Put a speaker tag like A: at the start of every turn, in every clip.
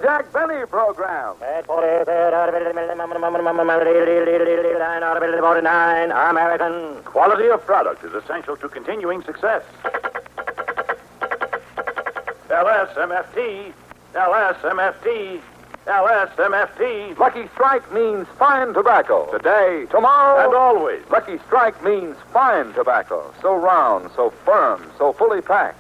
A: Jack Benny Program.
B: American.
C: Quality of product is essential to continuing success. LSMFT, LSMFT, LSMFT.
A: Lucky Strike means fine tobacco. Today, tomorrow,
C: And always.
A: Lucky Strike means fine tobacco. So round, so firm, so fully packed.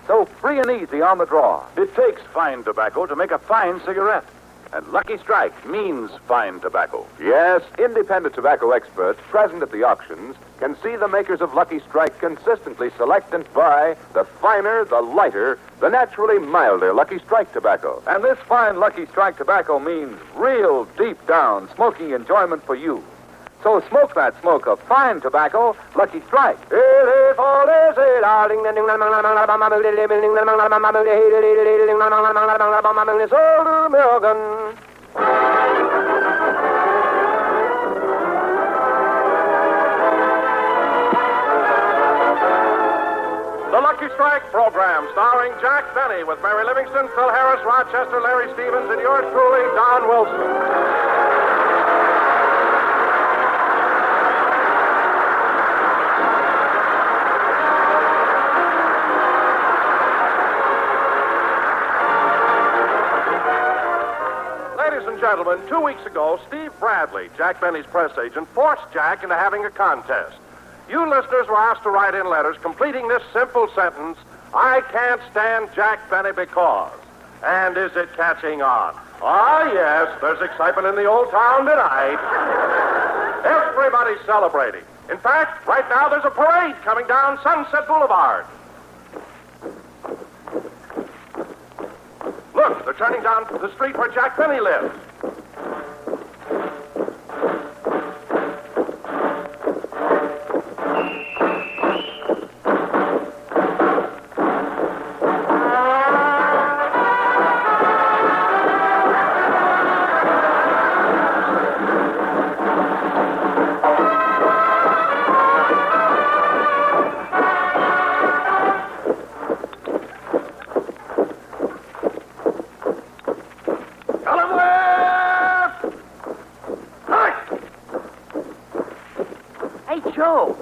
A: So free and easy on the draw.
C: It takes fine tobacco to make a fine cigarette. And Lucky Strike means fine tobacco.
A: Yes, independent tobacco experts present at the auctions can see the makers of Lucky Strike consistently select and buy the finer, the lighter, the naturally milder Lucky Strike tobacco. And this fine Lucky Strike tobacco means real deep down smoking enjoyment for you. So smoke that smoke of fine tobacco, Lucky Strike.
D: The Lucky Strike program, starring Jack Benny with Mary Livingston, Phil Harris, Rochester, Larry Stevens, and yours truly, Don Wilson. Ladies and gentlemen, 2 weeks ago, Steve Bradley, Jack Benny's press agent, forced Jack into having a contest. You listeners were asked to write in letters completing this simple sentence, I can't stand Jack Benny because. And is it catching on? Ah, yes, there's excitement in the old town tonight. Everybody's celebrating. In fact, right now there's a parade coming down Sunset Boulevard. Look, they're turning down the street where Jack Benny lives.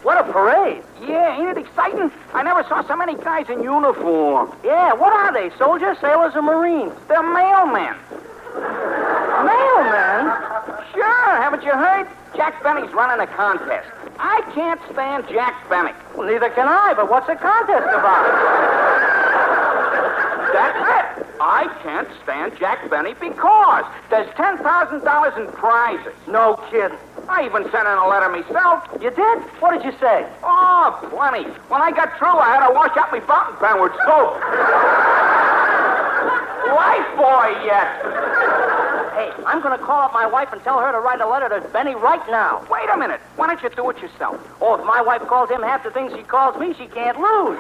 B: What a parade. Yeah, ain't it exciting? I never saw so many guys in uniform. Yeah, what are they, soldiers, sailors, or Marines? They're mailmen. Mailmen? Sure, haven't you heard? Jack Benny's running a contest. I can't stand Jack Benny. Well, neither can I, but what's the contest about? That's it. I can't stand Jack Benny because there's $10,000 in prizes. No kidding. I even sent in a letter myself. You did? What did you say? Oh, plenty. When I got through, I had to wash out my fountain pen with soap. Life boy yet. Hey, I'm going to call up my wife and tell her to write a letter to Benny right now. Wait a minute. Why don't you do it yourself? Oh, if my wife calls him half the things she calls me, she can't lose.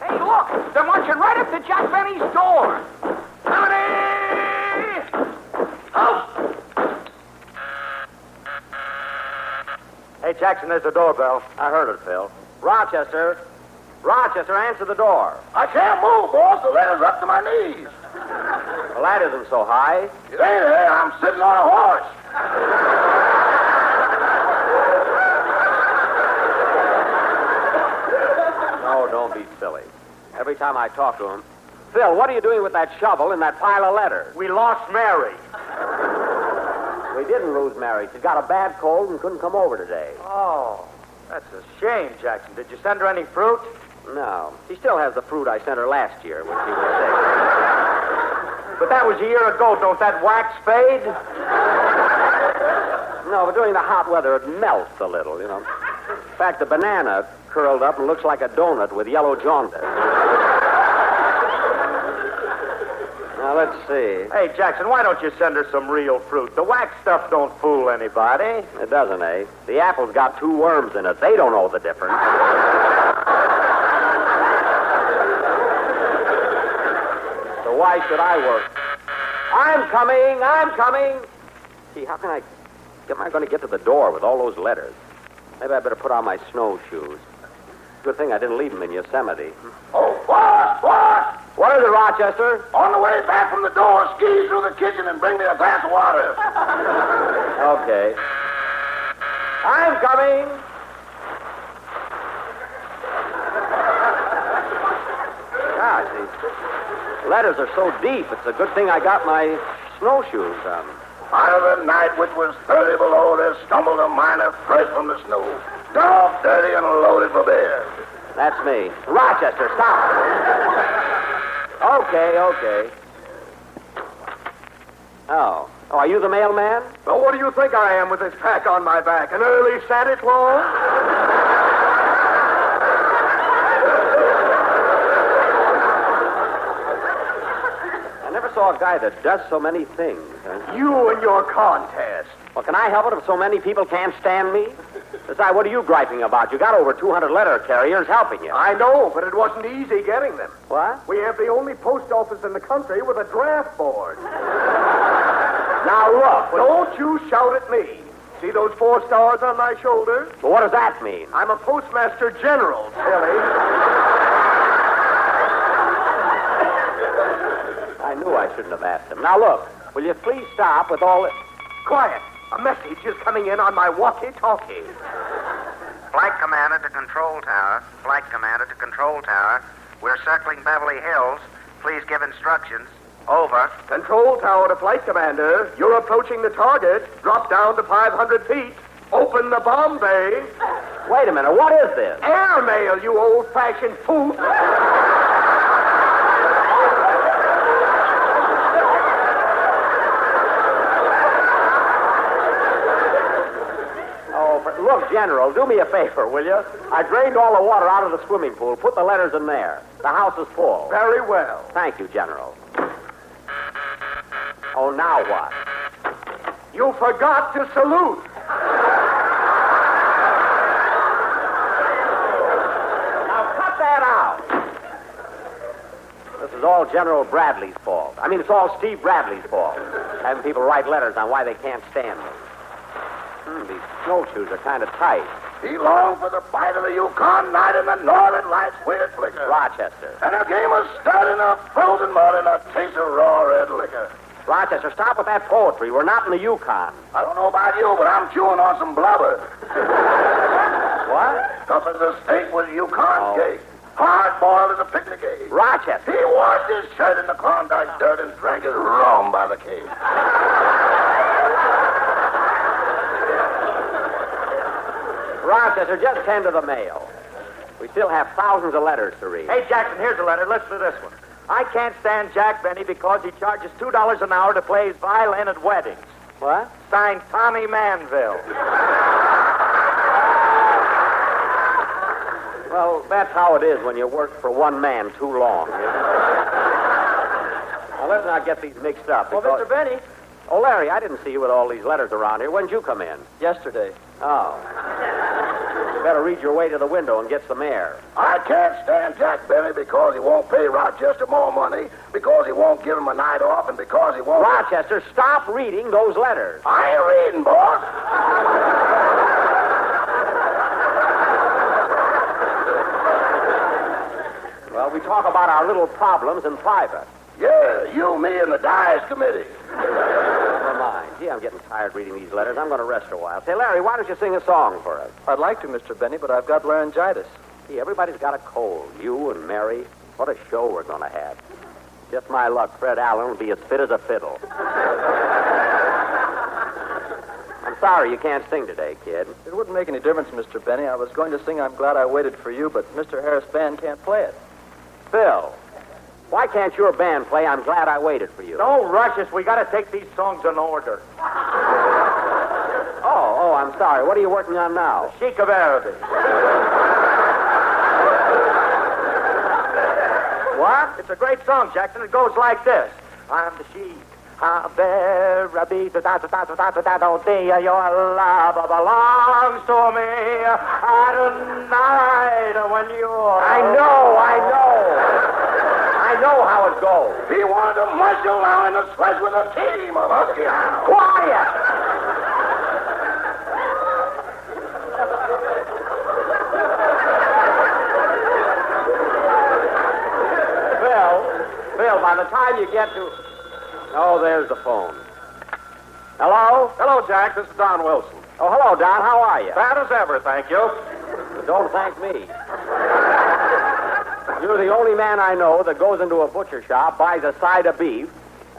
B: Hey, look. They're marching right up to Jack Benny's door.
E: Hey, Jackson, there's the doorbell. I heard it, Phil. Rochester. Rochester, answer the door.
D: I can't move, boss. The ladder's up to my knees.
E: The ladder isn't so high.
D: It ain't there. I'm sitting on a horse.
E: No, don't be silly. Every time I talk to him... Phil, what are you doing with that shovel and that pile of letters?
D: We lost Mary.
E: We didn't lose Mary. She's got a bad cold and couldn't come over today.
D: Oh, that's a shame, Jackson. Did you send her any fruit?
E: No. She still has the fruit I sent her last year when she was sick.
D: But that was a year ago. Don't that wax fade?
E: No, but during the hot weather, it melts a little, you know. In fact, the banana curled up and looks like a donut with yellow jaundice. Now, let's see.
D: Hey, Jackson, why don't you send her some real fruit? The wax stuff don't fool anybody.
E: It doesn't, eh? The apple's got 2 worms in it. They don't know the difference. So why should I work? I'm coming. Gee, how can I... Am I going to get to the door with all those letters? Maybe I better put on my snowshoes. Good thing I didn't leave them in Yosemite.
F: Oh, what?
E: What is it, Rochester?
F: On the way back from the door, ski through the kitchen and bring me a glass of water.
E: Okay. I'm coming. Gosh, these letters are so deep. It's a good thing I got my snowshoes on.
F: Out of the night, which was 30 below, there stumbled a miner fresh from the snow. Dog dirty and loaded for bear.
E: That's me. Rochester, stop. Okay. Oh, are you the mailman?
F: Well, what do you think I am with this pack on my back? An early Santa Claus?
E: I never saw a guy that does so many things.
F: You and your contest.
E: Well, can I help it if so many people can't stand me? Besides, what are you griping about? You got over 200 letter carriers helping you.
F: I know, but it wasn't easy getting them.
E: What?
F: We have the only post office in the country with a draft board. Now, look, don't you shout at me. See those 4 stars on my shoulders?
E: Well, what does that mean?
F: I'm a postmaster general, silly.
E: I knew I shouldn't have asked him. Now, look, will you please stop with all this?
F: Quiet. A message is coming in on my walkie-talkie.
G: Flight Commander to Control Tower. Flight Commander to Control Tower. We're circling Beverly Hills. Please give instructions. Over.
F: Control Tower to Flight Commander. You're approaching the target. Drop down to 500 feet. Open the bomb bay.
E: Wait a minute, what is this?
F: Airmail, you old-fashioned fool.
E: Look, General, do me a favor, will you? I drained all the water out of the swimming pool. Put the letters in there. The house is full.
F: Very well.
E: Thank you, General. Oh, now what?
F: You forgot to salute.
E: Now cut that out. This is all General Bradley's fault. I mean, it's all Steve Bradley's fault. Having people write letters on why they can't stand me. These snowshoes are kind of tight.
F: He longed for the fight of the Yukon night in the northern lights weird flicker.
E: Rochester.
F: And a game of stud in a frozen mud and a taste of raw red liquor.
E: Rochester, stop with that poetry. We're not in the Yukon.
F: I don't know about you, but I'm chewing on some blubber.
E: What?
F: Tough as a steak with Yukon cake. Hard-boiled as a picnic egg.
E: Rochester.
F: He washed his shirt in the Klondike dirt and drank his rum by the case.
E: Rochester, just tend to the mail. We still have thousands of letters to read.
B: Hey, Jackson, here's a letter. Listen to this one. I can't stand Jack Benny because he charges $2 an hour to play his violin at weddings.
E: What?
B: Signed, Tommy Manville.
E: Well, that's how it is when you work for one man too long. You know? Now, let's not get these mixed up.
B: Well,
E: because...
B: Mr. Benny.
E: Oh, Larry, I didn't see you with all these letters around here. When did you come in?
B: Yesterday.
E: Oh. You better read your way to the window and get some air.
F: I can't stand Jack Benny because he won't pay Rochester more money, because he won't give him a night off, and because he won't...
E: Rochester, stop reading those letters.
F: I ain't reading, boss.
E: Well, we talk about our little problems in private.
F: Yeah, you, me, and the Dice Committee.
E: Never mind. Gee, I'm getting tired reading these letters. I'm going to rest a while. Say, Larry, why don't you sing a song for us?
B: I'd like to, Mr. Benny, but I've got laryngitis.
E: Gee, everybody's got a cold. You and Mary. What a show we're going to have. Just my luck, Fred Allen will be as fit as a fiddle. I'm sorry you can't sing today, kid.
B: It wouldn't make any difference, Mr. Benny. I was going to sing I'm Glad I Waited for You, but Mr. Harris' band can't play it.
E: Phil, why can't your band play I'm Glad I Waited for You?
B: Don't rush us. We got to take these songs in order.
E: Oh, I'm sorry. What are you working on now?
B: Sheik of Araby. What? It's a great song, Jackson. It goes like this. I'm the Sheik of Araby. Your love belongs to me. Tonight when you're...
E: I know how it goes.
F: He wanted to muscle down in the slush with a team of husky hounds.
E: Quiet! by the time you get to... Oh, there's the phone. Hello?
D: Hello, Jack. This is Don Wilson.
E: Oh, hello, Don. How are you?
D: Bad as ever, thank you.
E: Don't thank me. You're the only man I know that goes into a butcher shop, buys a side of beef,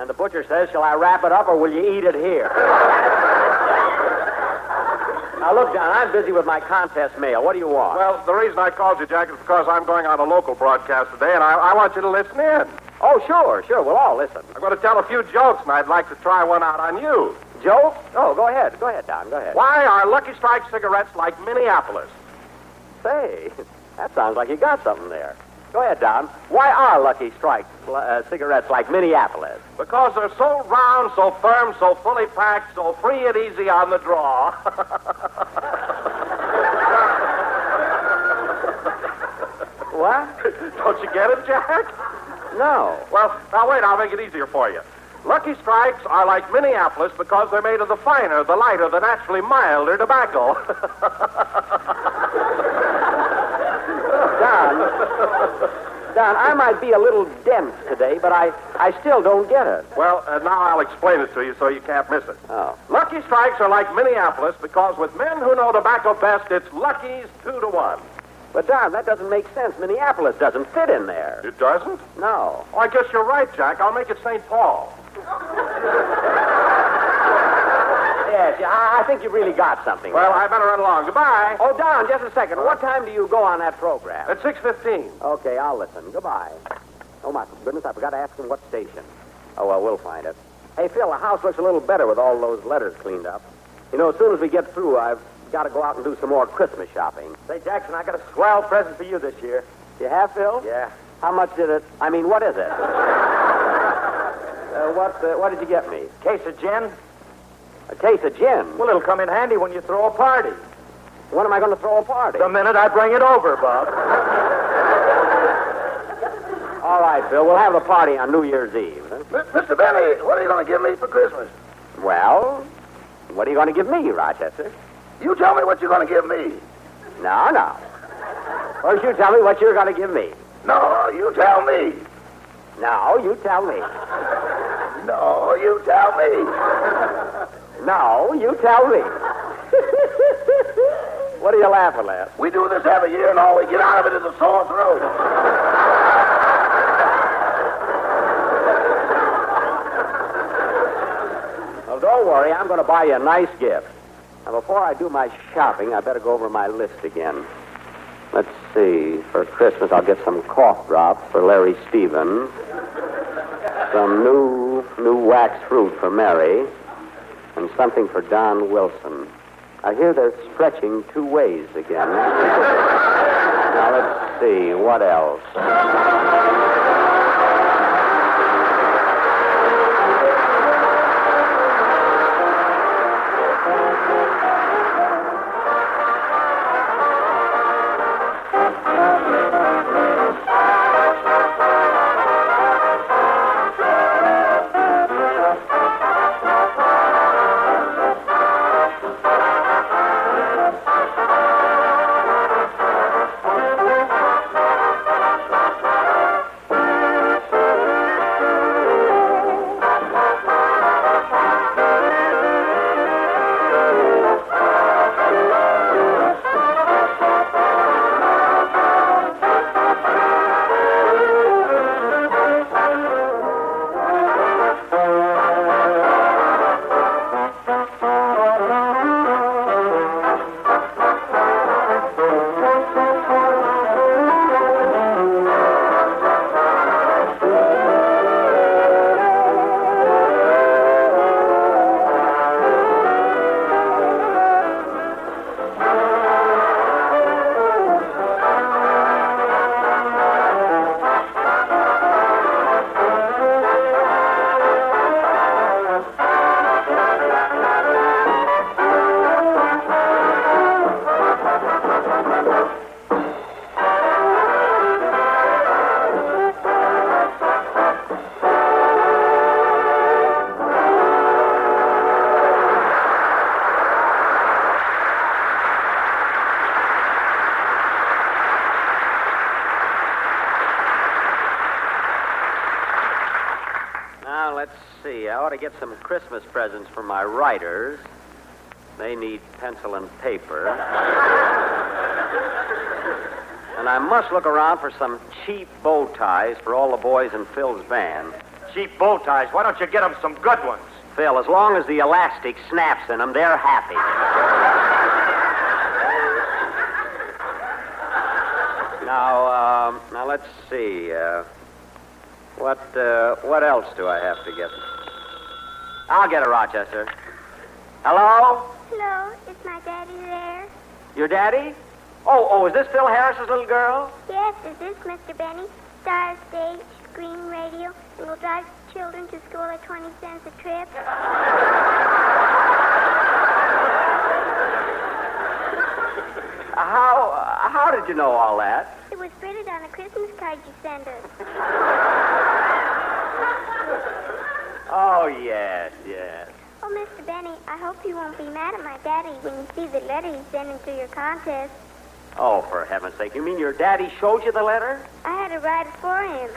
E: and the butcher says, shall I wrap it up or will you eat it here? Now, look, Don, I'm busy with my contest mail. What do you want?
D: Well, the reason I called you, Jack, is because I'm going on a local broadcast today, and I want you to listen in.
E: Oh, sure. We'll all listen.
D: I'm going to tell a few jokes, and I'd like to try one out on you.
E: Joke? Oh, go ahead. Go ahead, Don. Go ahead.
D: Why are Lucky Strike cigarettes like Minneapolis?
E: Say, that sounds like you got something there. Go ahead, Don. Why are Lucky Strike cigarettes like Minneapolis?
D: Because they're so round, so firm, so fully packed, so free and easy on the draw.
E: What?
D: Don't you get it, Jack?
E: No.
D: Well, now wait, I'll make it easier for you. Lucky Strikes are like Minneapolis because they're made of the finer, the lighter, the naturally milder tobacco.
E: Don, I might be a little dense today, but I still don't get it.
D: Well, now I'll explain it to you so you can't miss it.
E: Oh.
D: Lucky Strikes are like Minneapolis because with men who know tobacco best, it's Lucky's 2-to-1.
E: But, Don, that doesn't make sense. Minneapolis doesn't fit in there.
D: It doesn't?
E: No.
D: Oh, I guess you're right, Jack. I'll make it St. Paul.
E: Yes, I think you really got something.
D: Well, I better run along. Goodbye.
E: Oh, Don, just a second. What time do you go on that program?
D: At 6:15.
E: Okay, I'll listen. Goodbye. Oh, my goodness, I forgot to ask him what station. Oh, well, we'll find it. Hey, Phil, the house looks a little better with all those letters cleaned up. You know, as soon as we get through, I've got to go out and do some more Christmas shopping.
F: Say, Jackson, I got a swell present for you this year.
E: You have, Phil?
F: Yeah.
E: How much did it... I mean, what is it? What did you get me?
F: Case of gin?
E: A case of gin?
F: Well, it'll come in handy when you throw a party.
E: When am I going to throw a party?
F: The minute I bring it over, Bob.
E: All right, Phil, we'll have the party on New Year's Eve. Huh?
H: Mr. Benny, what are you going to give me for Christmas?
E: Well, what are you going to give me, Rochester?
H: You tell me what you're going to give me.
E: No. First, you tell me what you're going to give me.
H: No, you tell me.
E: No, you tell me.
H: No, you tell me.
E: No, you tell me. What are you laughing at?
H: We do this every year, and all we get out of it is a sore throat.
E: Well, don't worry. I'm going to buy you a nice gift. Now, before I do my shopping, I better go over my list again. Let's see. For Christmas, I'll get some cough drops for Larry Stevens, some new wax fruit for Mary, and something for Don Wilson. I hear they're stretching 2 ways again. Now, let's see. What else? see. I ought to get some Christmas presents for my writers. They need pencil and paper. And I must look around for some cheap bow ties for all the boys in Phil's band.
F: Cheap bow ties. Why don't you get them some good ones?
E: Phil, as long as the elastic snaps in them, they're happy. Now let's see. What else do I have to get? I'll get it, Rochester. Hello?
I: Hello, is my daddy there?
E: Your daddy? Oh, is this Phil Harris's little girl?
I: Yes, is this Mr. Benny? Star stage, screen radio, and will drive children to school at 20 cents a trip?
E: How did you know all that?
I: It was printed on a Christmas card you sent us.
E: Oh, yes.
I: Oh, Mr. Benny, I hope you won't be mad at my daddy when you see the letter he sent into your contest.
E: Oh, for heaven's sake. You mean your daddy showed you the letter?
I: I had to write it for him.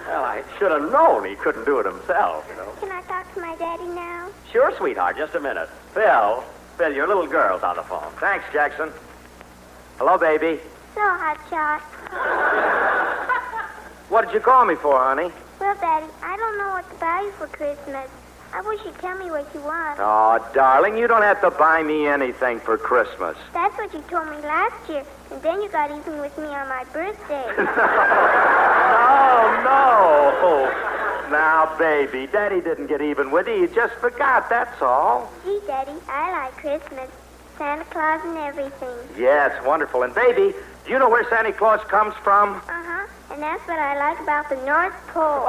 E: Well, I should have known he couldn't do it himself.
I: Can I talk to my daddy now?
E: Sure, sweetheart. Just a minute. Phil, your little girl's on the phone.
F: Thanks, Jackson.
E: Hello, baby.
I: So, hotshot.
F: What did you call me for, honey?
I: Well, Daddy, I don't know what to buy you for Christmas. I wish you'd tell me what you want.
F: Oh, darling, you don't have to buy me anything for Christmas.
I: That's what you told me last year, and then you got even with me on my birthday.
F: No. Now, baby, Daddy didn't get even with you. He just forgot, that's all.
I: Gee, Daddy, I like Christmas. Santa Claus and everything.
F: Yeah, it's wonderful. And, baby, do you know where Santa Claus comes from?
I: Uh-huh. And that's what I like about the North Pole.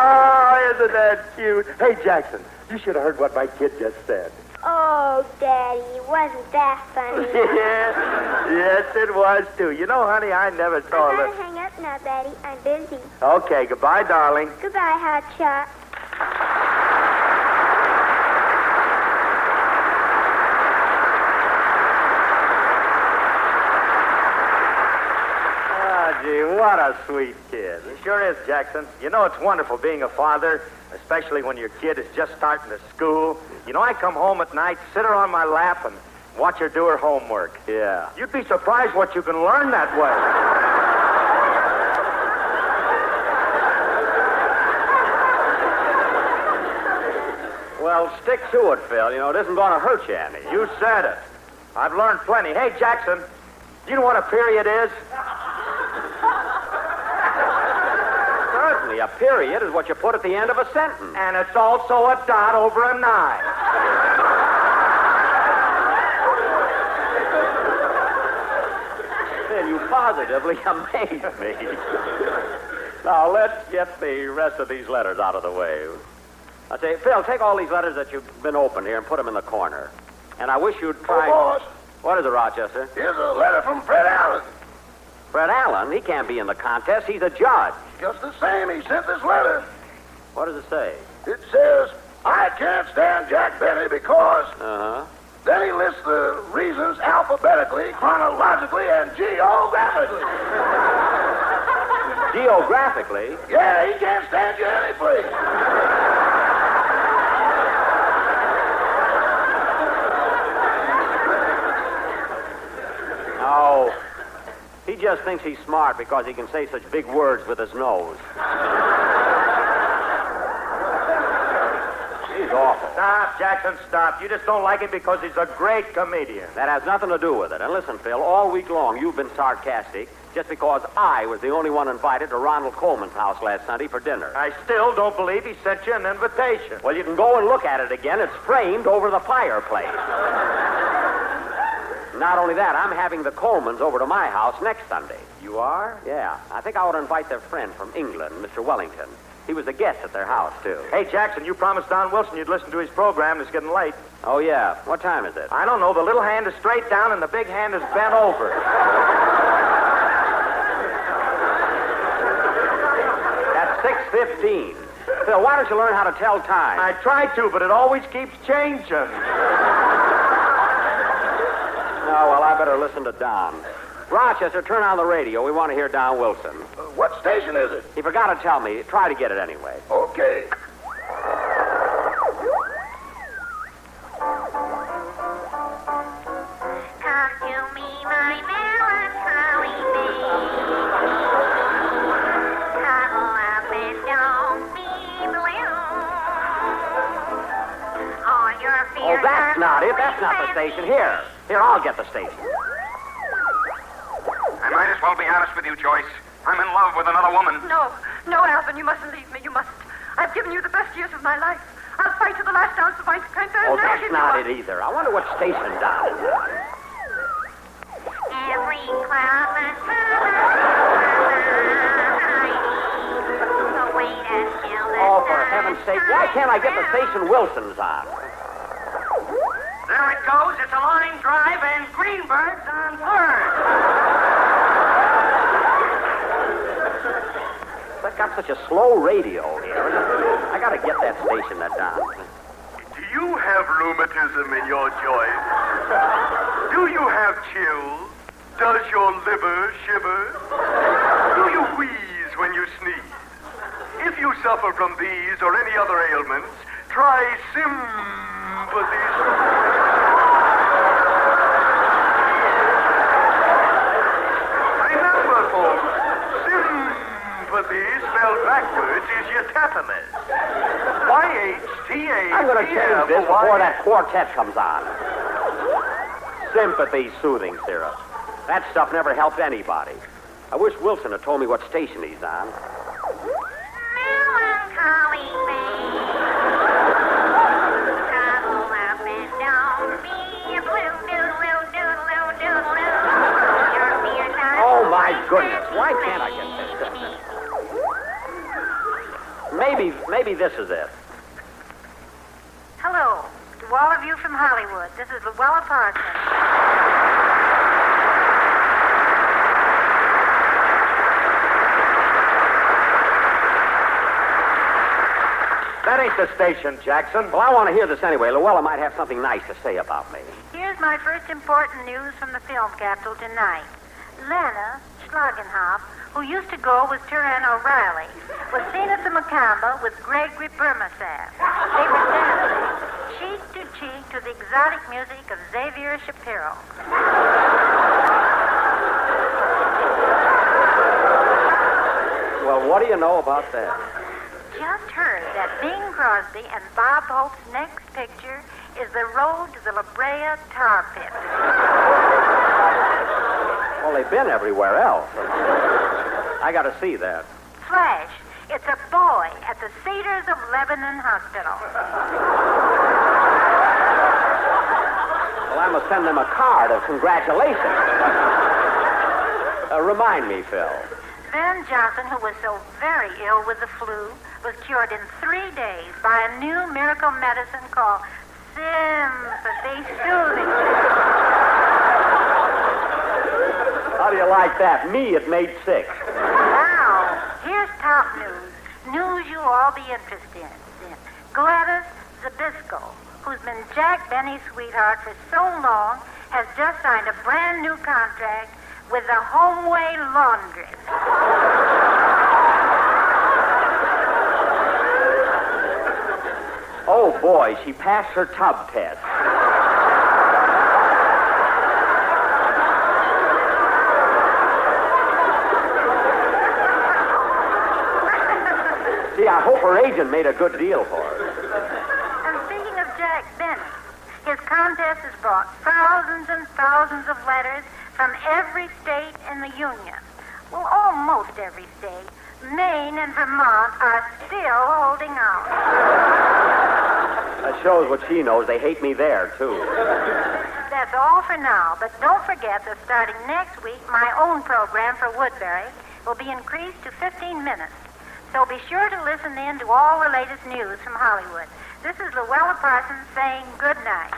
F: Oh, isn't that cute? Hey, Jackson, you should have heard what my kid just said.
I: Oh, Daddy, wasn't that funny?
F: Yes, it was, too. You know, honey, I never thought
I: I
F: of
I: gotta hang up now, Daddy. I'm busy.
F: Okay, goodbye, darling.
I: Goodbye, hotshot.
F: Gee, what a sweet kid. He sure is, Jackson. You know, it's wonderful being a father, especially when your kid is just starting to school. You know, I come home at night, sit her on my lap, and watch her do her homework.
E: Yeah.
F: You'd be surprised what you can learn that way.
E: Well, stick to it, Phil. You know, it isn't going to hurt you any.
F: You said it. I've learned plenty. Hey, Jackson, do you know what a period is?
E: Certainly, a period is what you put at the end of a sentence.
F: And it's also a dot over a nine.
E: Phil, you positively amaze me. Now, let's get the rest of these letters out of the way. I say, Phil, take all these letters that you've been opened here and put them in the corner. And I wish you'd try...
H: Oh, boss.
E: What is it, Rochester?
H: Here's a letter from Fred Allen.
E: Fred Allen? He can't be in the contest. He's a judge.
H: Just the same, he sent this letter.
E: What does it say?
H: It says, I can't stand Jack Benny because...
E: Uh-huh.
H: Then he lists the reasons alphabetically, chronologically, and geographically.
E: Geographically?
H: Yeah, he can't stand you any place.
E: Oh, he just thinks he's smart because he can say such big words with his nose. He's awful.
F: Stop, Jackson, stop. You just don't like him because he's a great comedian.
E: That has nothing to do with it. And listen, Phil, all week long you've been sarcastic just because I was the only one invited to Ronald Coleman's house last Sunday for dinner.
F: I still don't believe he sent you an invitation.
E: Well, you can go and look at it again. It's framed over the fireplace. Not only that, I'm having the Colemans over to my house next Sunday.
F: You are?
E: Yeah. I think I ought to invite their friend from England, Mr. Wellington. He was a guest at their house, too.
F: Hey, Jackson, you promised Don Wilson you'd listen to his program. It's getting late.
E: Oh, yeah. What time is it?
F: I don't know. The little hand is straight down and the big hand is bent over.
E: That's 6:15. Phil, why don't you learn how to tell time?
F: I tried to, but it always keeps changing.
E: Oh, well, I better listen to Don. Rochester, turn on the radio. We want to hear Don Wilson.
H: What station is it?
E: He forgot to tell me. Try to get it anyway.
H: Okay.
I: Come to me, my melancholy babe. Cuddle up and don't be blue. All your
E: Oh,
I: fears
E: that's
I: are
E: not it. That's
I: always
E: not the station. Here, I'll get the station.
G: I might as well be honest with you, Joyce. I'm in love with another woman.
J: No, Alvin, you mustn't leave me. You mustn't. I've given you the best years of my life. I'll fight to the last ounce of my strength. I'll
E: Oh,
J: never
E: that's
J: give
E: not
J: you up.
E: it either. I wonder what station Don is on.
I: Every cloud must so wait until the
E: Oh, for heaven's sake, why can't I get the station Wilson's on?
B: There it goes. It's a line drive and Greenberg's on third.
E: I've got such a slow radio here. I gotta get that station that Don.
K: Do you have rheumatism in your joints? Do you have chills? Does your liver shiver? Do you wheeze when you sneeze? If you suffer from these or any other ailments, try sympathy. Remember, folks, sympathy spelled backwards is your tetanus. Y-H-T-A.
E: I'm gonna change this before that quartet comes on. Sympathy soothing syrup. That stuff never helped anybody. I wish Wilson had told me what station he's on.
I: melancholy babe. Cuddle up and don't be blue. Doodle-oo, doodle-oo, doodle-oo. Your fears are
E: Oh, my goodness. Why can't I get this? Maybe this is it.
J: Hello to all of you from Hollywood. This is Louella Parsons.
F: That ain't the station, Jackson.
E: Well, I want to hear this anyway. Louella might have something nice to say about me.
J: Here's my first important news from the film capital tonight. Lena Schlagenhoff, who used to go with Turan O'Reilly, was seen at the Macamba with Gregory Burmasav. They were dancing cheek to cheek to the exotic music of Xavier Shapiro.
E: Well, what do you know about that?
J: Just heard that Bing Crosby and Bob Hope's next picture is The Road to the La Brea Tar Pit.
E: Well, they've been everywhere else. I got to see that.
J: Flash, it's a boy at the Cedars of Lebanon Hospital.
E: Well, I must send them a card of congratulations. Remind me, Phil.
J: Ben Johnson, who was so very ill with the flu, was cured in 3 days by a new miracle medicine called sympathy soothing.
E: How do you like that? Me, it made 6.
J: Now, here's top news. News you'll all be interested in. Gladys Zabisco, who's been Jack Benny's sweetheart for so long, has just signed a brand new contract with the Homeway Laundress.
E: Oh, boy, she passed her tub test. See, I hope her agent made a good deal for her.
J: And speaking of Jack Benny, his contest has brought thousands and thousands of letters from every state in the Union. Well, almost every state. Maine and Vermont are still holding out.
E: That shows what she knows. They hate me there, too.
J: That's all for now, but don't forget that starting next week, my own program for Woodbury will be increased to 15 minutes. So be sure to listen in to all the latest news from Hollywood. This is Louella Parsons saying good night.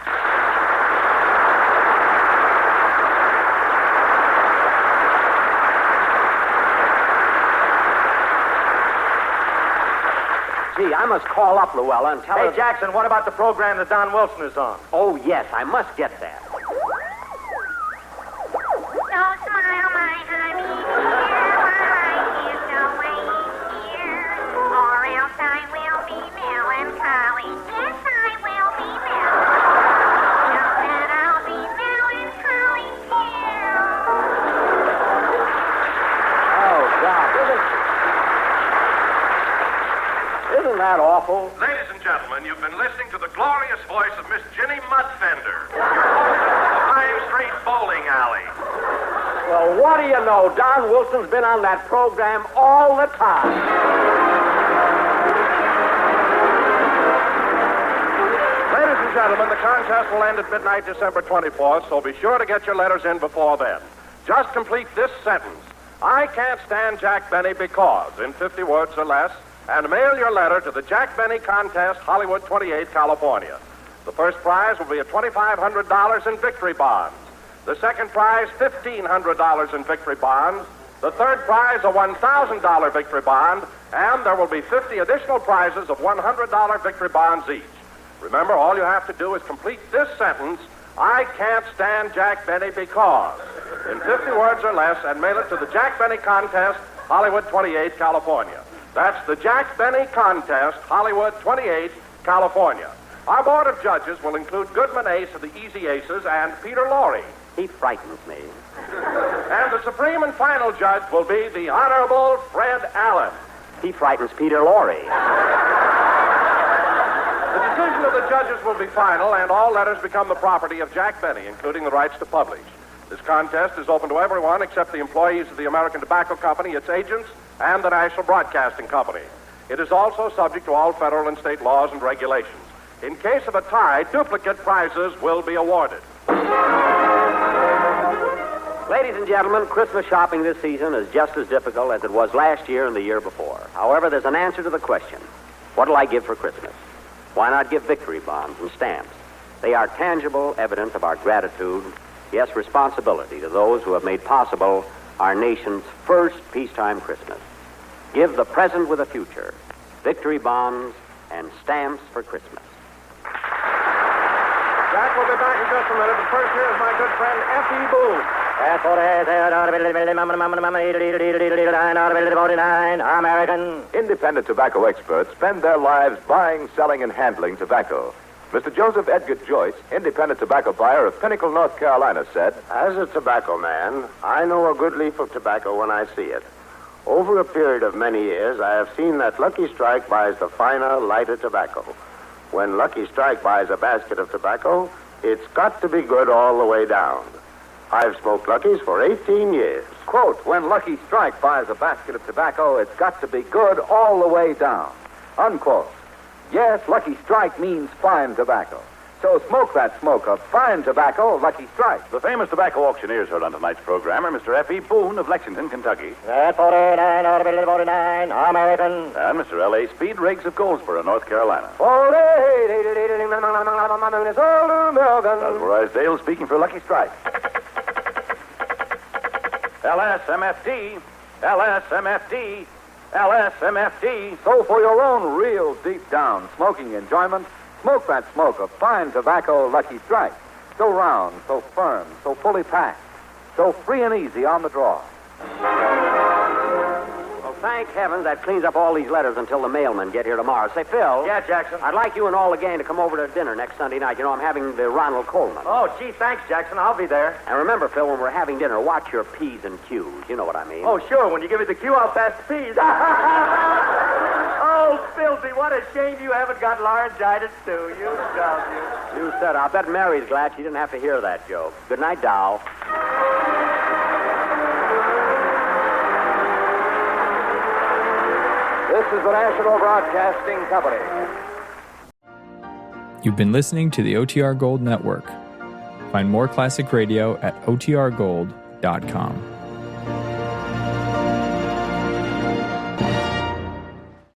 E: Gee, I must call up Louella and tell her...
F: Hey, Jackson, what about the program that Don Wilson is on?
E: Oh, yes, I must get that.
I: Don't smile,
D: Ladies and gentlemen, you've been listening to the glorious voice of Miss Ginny Mudfender, your host of the 5th Street Bowling Alley.
E: Well, what do you know? Don Wilson's been on that program all the time.
D: Ladies and gentlemen, the contest will end at midnight December 24th, so be sure to get your letters in before then. Just complete this sentence. I can't stand Jack Benny because, in 50 words or less, and mail your letter to the Jack Benny Contest, Hollywood 28, California. The first prize will be a $2,500 in victory bonds. The second prize, $1,500 in victory bonds. The third prize, a $1,000 victory bond. And there will be 50 additional prizes of $100 victory bonds each. Remember, all you have to do is complete this sentence, I can't stand Jack Benny because, in 50 words or less, and mail it to the Jack Benny Contest, Hollywood 28, California. That's the Jack Benny Contest, Hollywood 28, California. Our board of judges will include Goodman Ace of the Easy Aces and Peter Lorre.
E: He frightens me.
D: And the supreme and final judge will be the Honorable Fred Allen.
E: He frightens Peter Lorre.
D: The decision of the judges will be final, and all letters become the property of Jack Benny, including the rights to publish. This contest is open to everyone except the employees of the American Tobacco Company, its agents, and the National Broadcasting Company. It is also subject to all federal and state laws and regulations. In case of a tie, duplicate prizes will be awarded.
E: Ladies and gentlemen, Christmas shopping this season is just as difficult as it was last year and the year before. However, there's an answer to the question. What'll I give for Christmas? Why not give victory bonds and stamps? They are tangible evidence of our gratitude, yes, responsibility to those who have made possible our nation's first peacetime Christmas. Give the present with a future. Victory bonds and stamps for Christmas.
D: Jack will be back in just a minute, but first here is my good friend F.E. Boone.
F: American.
A: Independent tobacco experts spend their lives buying, selling, and handling tobacco. Mr. Joseph Edgar Joyce, independent tobacco buyer of Pinnacle, North Carolina, said,
H: As a tobacco man, I know a good leaf of tobacco when I see it. Over a period of many years, I have seen that Lucky Strike buys the finer, lighter tobacco. When Lucky Strike buys a basket of tobacco, it's got to be good all the way down. I've smoked Lucky's for 18 years.
A: quote, when Lucky Strike buys a basket of tobacco, it's got to be good all the way down, unquote. Yes, Lucky Strike means fine tobacco. So smoke that smoke of fine tobacco, Lucky Strike.
C: The famous tobacco auctioneers heard on tonight's program are Mr. F.E. Boone of Lexington, Kentucky.
F: At 49, out of 49, American.
C: And Mr. L.A. Speed Riggs of Goldsboro, North Carolina. That's Horace Dale speaking for Lucky Strike. LSMFD, LSMFD, LSMFD.
A: So for your own real deep down smoking enjoyment, smoke that smoke of fine tobacco, Lucky Strike. So round, so firm, so fully packed, so free and easy on the draw.
E: Well, thank heaven that cleans up all these letters until the mailmen get here tomorrow. Say, Phil.
F: Yeah, Jackson?
E: I'd like you and all the gang to come over to dinner next Sunday night. You know, I'm having the Ronald Coleman.
F: Oh, gee, thanks, Jackson. I'll be there.
E: And remember, Phil, when we're having dinner, watch your P's and Q's. You know what I mean.
F: Oh, sure. When you give me the cue, I'll pass the P's. Oh, Filthy, what a shame you haven't got laryngitis, too. You dumb, you.
E: You said, I'll bet Mary's glad she didn't have to hear that joke. Good night, Dow.
A: This is the National Broadcasting Company.
L: You've been listening to the OTR Gold Network. Find more classic radio at otrgold.com.